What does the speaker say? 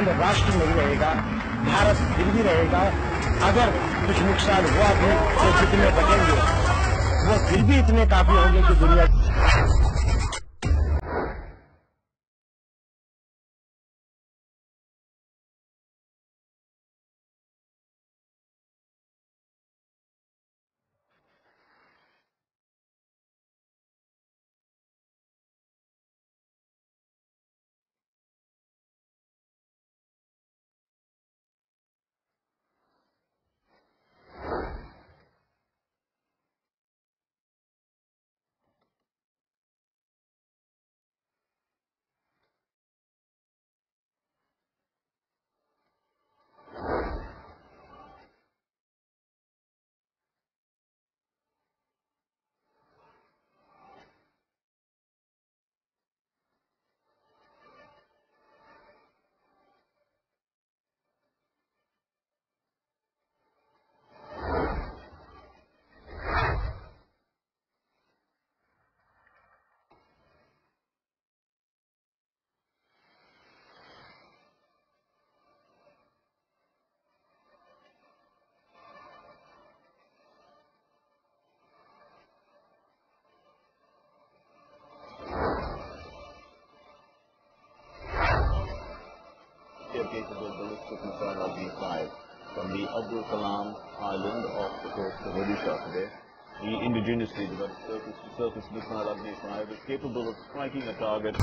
पाकिस्तान राष्ट्र नहीं रहेगा, भारत फिर भी रहेगा। अगर कुछ नुकसान हुआ भी तो जितने बचेंगे वो फिर भी इतने काफी होंगे कि दुनिया capable ballistic missile of B-5 from the Abdul Kalam Island off the coast of Odisha today. The indigenously developed surface missile of B-5 is capable of striking a target